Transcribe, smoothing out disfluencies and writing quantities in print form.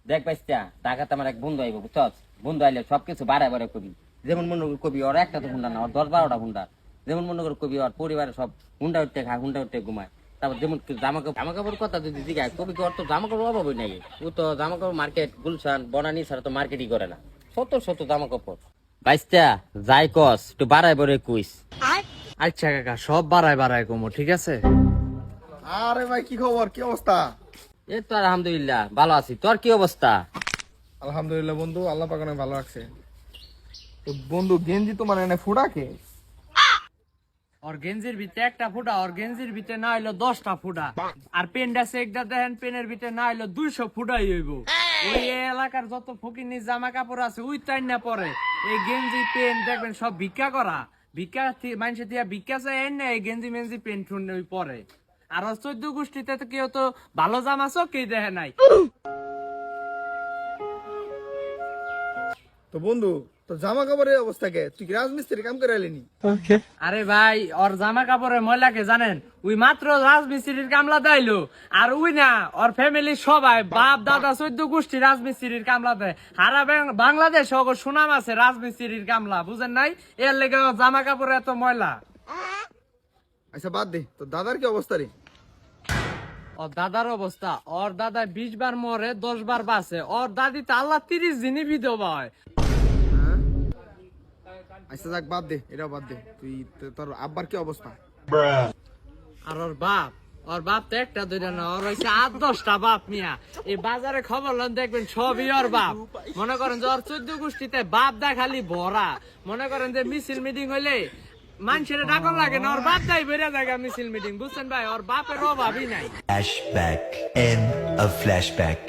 দেখ পাইছা টাকাতে আমার এক বন্ধু আইব বুঝছস, বন্ধু আইলে সবকিছু বাড়ায় বাড়ায় কবি। যেমন মনে করি কবি ওর একটা তো হুন্ডা না, ওর 10-12টা হুন্ডা। যেমন মনে করি কবি ওর পরিবারে সব হুন্ডা উঠতে খায়, হুন্ডা উঠতে ঘুমায়। তারপর যেমন জামা কাপড় কথা যদি জিজ্ঞাসা কবি, ওর তো জামা কাপড় অভাব হয় নাকি? ও তো জামা কাপড় মার্কেট গুলশান বনানি ছাড়া তো মার্কেটই করে না। শত শত জামা কাপড় বাইস্তা যাই কস একটু বাড়ায় বড়ে কুইস। আচ্ছা কাকা, সব বাড়ায় বাড়ায় কমো, ঠিক আছে? আরে ভাই কি খবর, কি অবস্থা? এই তো আলহামদুলিল্লাহ ভালো আছি, তোর কি অবস্থা? আলহামদুলিল্লাহ বন্ধু, আল্লাহ পাক অনেক ভালো রাখছে। তো বন্ধু গেঞ্জি তোমার এনে ফুটাকে? ওর গেঞ্জির ভিতরে একটা ফুটা, ওর গেঞ্জির ভিতরে না হইলো 10টা ফুটা, আর পেনটা সেকটা দেখেন পেনের ভিতরে না হইলো 200 ফুটাই হইব। ওই এলাকার যত ফকিনি জামা কাপড় আছে ওই টাইম না পরে এই গেঞ্জি পেন দেখবেন সব ভিক্ষা করা, ভিক্ষা মানুষের দিয়া ভিক্ষা চাই না, এই গেঞ্জি মেঞ্জি পেন টুন ওই পরে। আর ওর 14 গোষ্ঠীতে তো কেউ তো ভালো জামা চোখেই দেখে নাই। তো বন্ধু তো জামা কাপড়ের অবস্থা কে? তুই কি রাজমিস্ত্রি কাম করে এলিনি? আরে ভাই, ওর জামা কাপড়ের ময়লাকে জানেন, ওই মাত্র রাজমিস্ত্রির কামলা দেয়লো। আর ওই না ওর ফ্যামিলি সবাই বাপ দাদা 14 গোষ্ঠী রাজমিস্ত্রির কামলা দেয়। সারা বাংলাদেশ সুনাম আছে রাজমিস্ত্রির কামলা, বুঝেন নাই? এর লেগে ওর জামা কাপড় এত ময়লা। আচ্ছা বাদ দে, তো দাদার কি অবস্থা রে? ওর দাদার অবস্থা, ওর দাদা 20 বার মরে 10 বার বাঁচে। ওর দাদি তো আল্লাহ 30 দিনই বিধবা হয়। হ্যাঁ? আচ্ছা যাক বাদ দে, এটাও বাদ দে। তুই তোর আব্বার কি অবস্থা? আর ওর বাপ তো একটা দুইটা না, ওর হয়েছে 8-10টা বাপ মিয়া। এই বাজারে খবর লন দেখবেন সবই ওর বাপ। মনে করেন যে ওর 14 গোষ্ঠীতে বাপ দা খালি ভরা। মনে করেন যে মিছিল মিটিং হইলে মানুষের ডাকন লাগে না, ওর বাপ দাই বেড়ে জায়গা মিছিল মিটিং, বুঝছেন ভাই? ওর বাপের অভাবই নাই। Flashback. End of flashback.